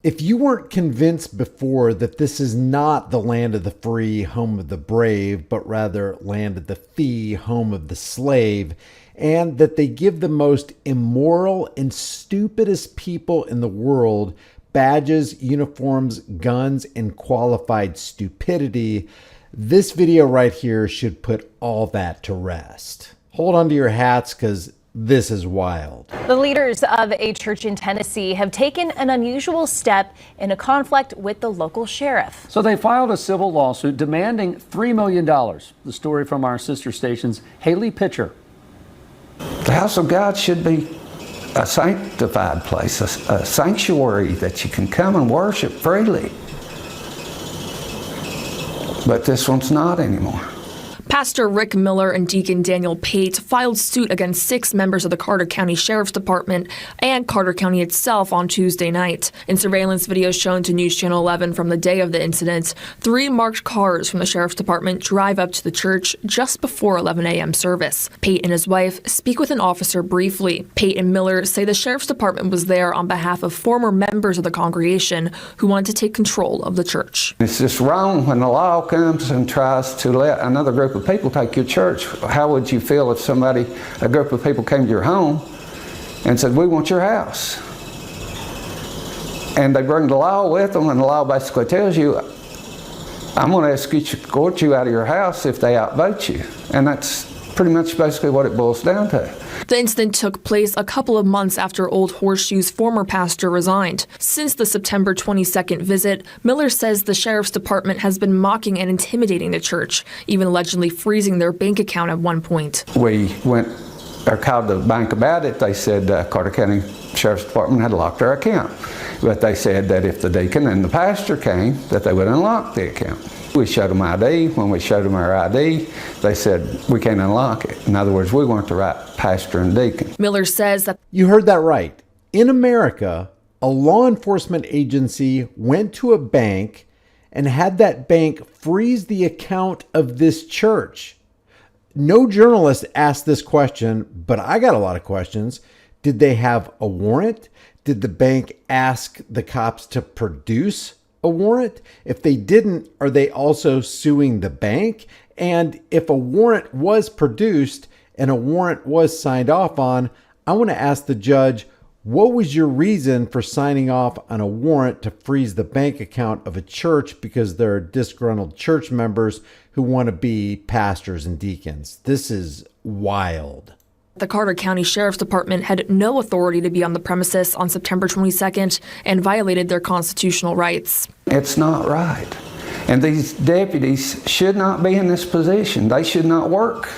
If you weren't convinced before that this is not the land of the free, home of the brave, but rather land of the fee, home of the slave, and that they give the most immoral and stupidest people in the world badges, uniforms, guns, and qualified stupidity, this video right here should put all that to rest. Hold on to your hats because this is wild. The leaders of a church in Tennessee have taken an unusual step in a conflict with the local sheriff. So they filed a civil lawsuit demanding $3 million. The story from our sister station's Haley Pitcher. The house of God should be a sanctified place, a sanctuary that you can come and worship freely. But this one's not anymore. Pastor Rick Miller and Deacon Daniel Pate filed suit against 6 members of the Carter County Sheriff's Department and Carter County itself on Tuesday night. In surveillance video shown to News Channel 11 from the day of the incident, 3 marked cars from the Sheriff's Department drive up to the church just before 11 a.m. service. Pate and his wife speak with an officer briefly. Pate and Miller say the Sheriff's Department was there on behalf of former members of the congregation who wanted to take control of the church. It's just wrong when the law comes and tries to let another group of people take your church. How would you feel if a group of people came to your home and said, we want your house? And they bring the law with them, and the law basically tells you, I'm going to escort you out of your house if they outvote you. And that's pretty much basically what it boils down to. The incident took place a couple of months after Old Horseshoe's former pastor resigned. Since the September 22nd visit, Miller says the Sheriff's Department has been mocking and intimidating the church, even allegedly freezing their bank account at one point. We called the bank about it. They said Carter County Sheriff's Department had locked our account. But they said that if the deacon and the pastor came, that they would unlock the account. We showed them ID. When we showed them our ID, they said, we can't unlock it. In other words, we weren't the right pastor and deacon. Miller says that you heard that right. In America, a law enforcement agency went to a bank and had that bank freeze the account of this church. No journalist asked this question, but I got a lot of questions. Did they have a warrant? Did the bank ask the cops to produce a warrant? If they didn't, are they also suing the bank? And if a warrant was produced and a warrant was signed off on, I want to ask the judge, what was your reason for signing off on a warrant to freeze the bank account of a church because there are disgruntled church members who want to be pastors and deacons? This is wild. the Carter County Sheriff's Department had no authority to be on the premises on September 22nd and violated their constitutional rights. It's not right. And these deputies should not be in this position. They should not work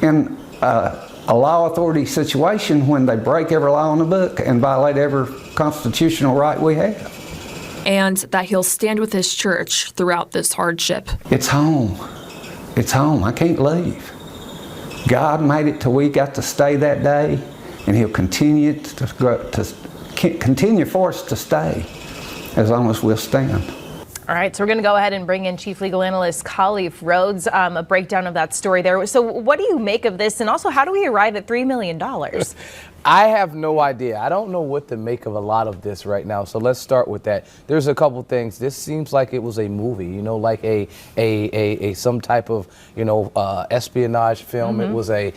in a law authority situation when they break every law in the book and violate every constitutional right we have. And that he'll stand with his church throughout this hardship. It's home. It's home. I can't leave. God made it till we got to stay that day, and He'll continue continue for us to stay as long as we'll stand. All right, so we're going to go ahead and bring in Chief Legal Analyst Khalif Rhodes, a breakdown of that story there. So what do you make of this, and also how do we arrive at $3 million? I have no idea. I don't know what to make of a lot of this right now. So let's start with that. There's a couple things. This seems like it was a movie, you know, like a some type of, espionage film. Mm-hmm. It was a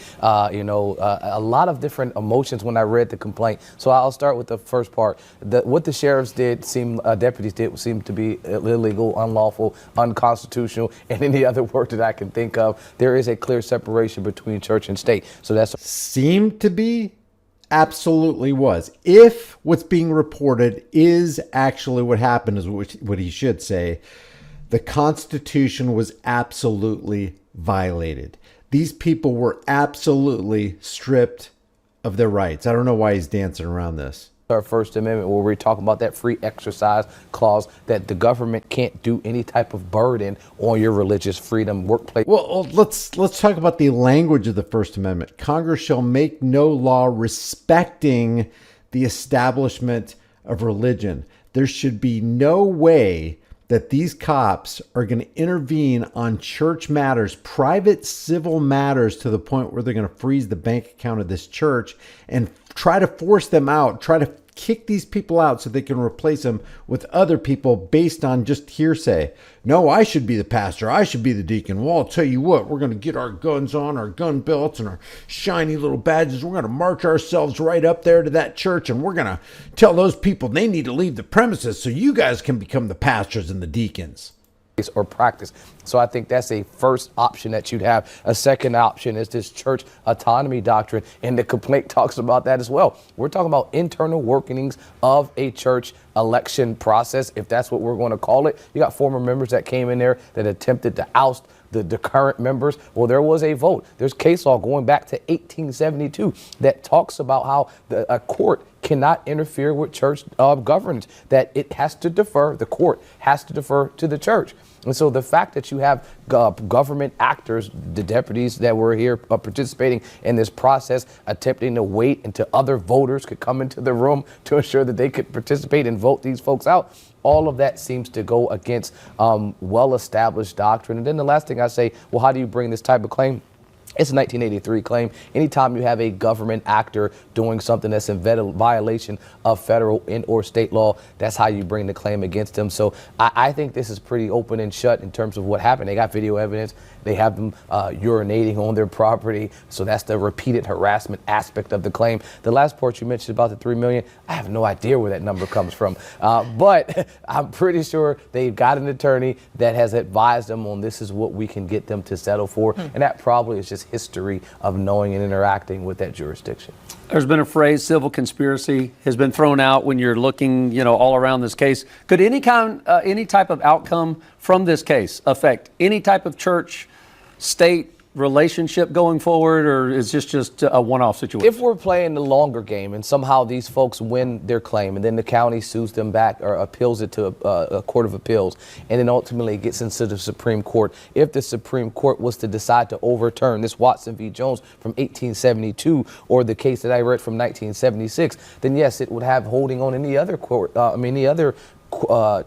lot of different emotions when I read the complaint. So I'll start with the first part. What the sheriffs did deputies did seem to be illegal, unlawful, unconstitutional, and any other word that I can think of. There is a clear separation between church and state. So that's seemed to be. Absolutely was. If what's being reported is actually what happened, is what he should say, the Constitution was absolutely violated. These people were absolutely stripped of their rights. I don't know why he's dancing around this. Our First Amendment, where we're talking about that free exercise clause, that the government can't do any type of burden on your religious freedom, workplace. Well, let's talk about the language of the First Amendment. Congress shall make no law respecting the establishment of religion. There should be no way that these cops are going to intervene on church matters, private civil matters, to the point where they're going to freeze the bank account of this church and try to force them out, try to kick these people out so they can replace them with other people based on just hearsay. No, I should be the pastor. I should be the deacon. Well, I'll tell you what, we're going to get our guns on, our gun belts and our shiny little badges. We're going to march ourselves right up there to that church, and we're going to tell those people they need to leave the premises so you guys can become the pastors and the deacons. Or practice. So I think that's a first option that you'd have. A second option is this church autonomy doctrine, and the complaint talks about that as well. We're talking about internal workings of a church election process, if that's what we're going to call it. You got former members that came in there that attempted to oust the current members. Well, there was a vote. There's case law going back to 1872 that talks about how a court cannot interfere with church governance, that it has to defer, the court has to defer to the church. And so the fact that you have government actors, the deputies that were here participating in this process, attempting to wait until other voters could come into the room to ensure that they could participate and vote these folks out, all of that seems to go against well-established doctrine. And then the last thing I say, well, how do you bring this type of claim? It's a 1983 claim. Anytime you have a government actor doing something that's in violation of federal and or state law, that's how you bring the claim against them. So I think this is pretty open and shut in terms of what happened. They got video evidence. They have them urinating on their property. So that's the repeated harassment aspect of the claim. The last part you mentioned about the $3 million, I have no idea where that number comes from. But I'm pretty sure they've got an attorney that has advised them on this is what we can get them to settle for. And that probably is just history of knowing and interacting with that jurisdiction. There's been a phrase, civil conspiracy, has been thrown out when you're looking, all around this case. Could any type of outcome from this case affect any type of church, state relationship going forward, or is this just a one-off situation? If we're playing the longer game and somehow these folks win their claim and then the county sues them back or appeals it to a court of appeals and then ultimately gets into the Supreme Court, if the Supreme Court was to decide to overturn this Watson v. Jones from 1872 or the case that I read from 1976, then yes, it would have holding on any other court, any other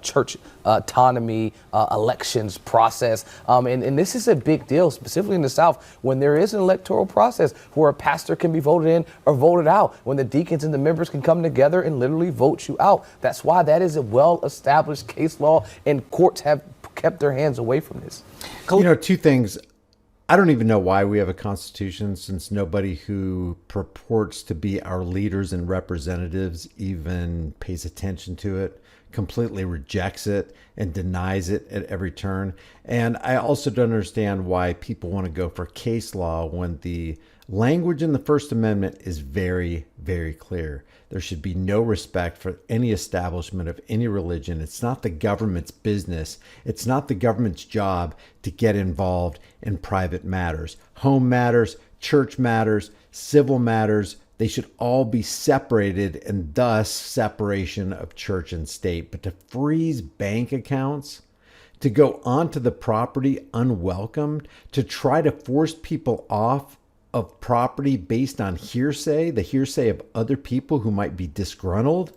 church autonomy elections process. And this is a big deal, specifically in the South, when there is an electoral process where a pastor can be voted in or voted out, when the deacons and the members can come together and literally vote you out. That's why that is a well-established case law, and courts have kept their hands away from this. Two things. I don't even know why we have a constitution, since nobody who purports to be our leaders and representatives even pays attention to it, completely rejects it and denies it at every turn. And I also don't understand why people want to go for case law when the language in the First Amendment is very, very clear. There should be no respect for any establishment of any religion. It's not the government's business. It's not the government's job to get involved in private matters. Home matters, church matters, civil matters. They should all be separated, and thus separation of church and state. But to freeze bank accounts, to go onto the property unwelcomed, to try to force people off of property based on hearsay, the hearsay of other people who might be disgruntled.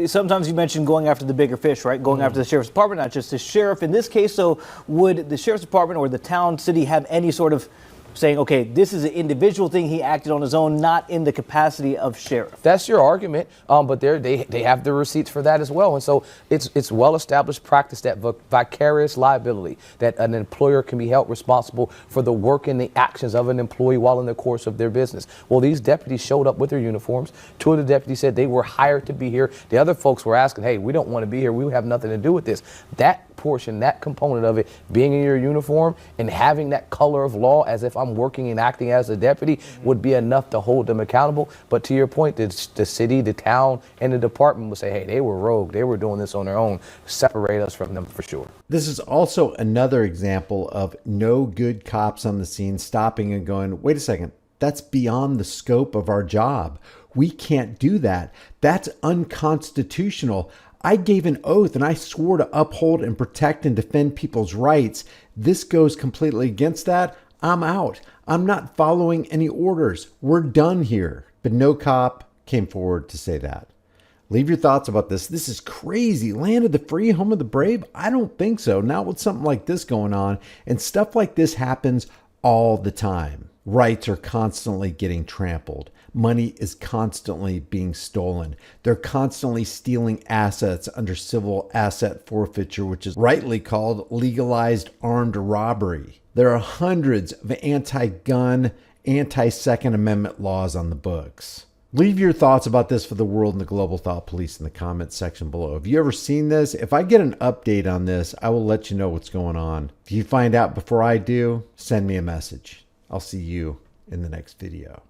Sometimes you mentioned going after the bigger fish, right? Going after the sheriff's department, not just the sheriff. In this case, so would the sheriff's department or the town, city have any sort of saying, okay, this is an individual thing, he acted on his own, not in the capacity of sheriff? That's your argument, but they have the receipts for that as well. And so it's well-established practice that vicarious liability, that an employer can be held responsible for the work and the actions of an employee while in the course of their business. Well, these deputies showed up with their uniforms. Two of the deputies said they were hired to be here. The other folks were asking, hey, we don't want to be here. We have nothing to do with this. That portion, that component of it, being in your uniform and having that color of law as if I'm working and acting as a deputy, would be enough to hold them accountable. But to your point, the city, the town, and the department would say, hey, they were rogue. They were doing this on their own. Separate us from them for sure. This is also another example of no good cops on the scene stopping and going, wait a second, that's beyond the scope of our job. We can't do that. That's unconstitutional. I gave an oath and I swore to uphold and protect and defend people's rights. This goes completely against that. I'm out. I'm not following any orders. We're done here. But no cop came forward to say that. Leave your thoughts about this. This is crazy. Land of the free, home of the brave? I don't think so. Not with something like this going on. And stuff like this happens all the time. Rights are constantly getting trampled. Money is constantly being stolen. They're constantly stealing assets under civil asset forfeiture, which is rightly called legalized armed robbery. There are hundreds of anti-gun, anti-Second Amendment laws on the books. Leave your thoughts about this for the world and the global thought police in the comments section below. Have you ever seen this? If I get an update on this, I will let you know what's going on. If you find out before I do, send me a message. I'll see you in the next video.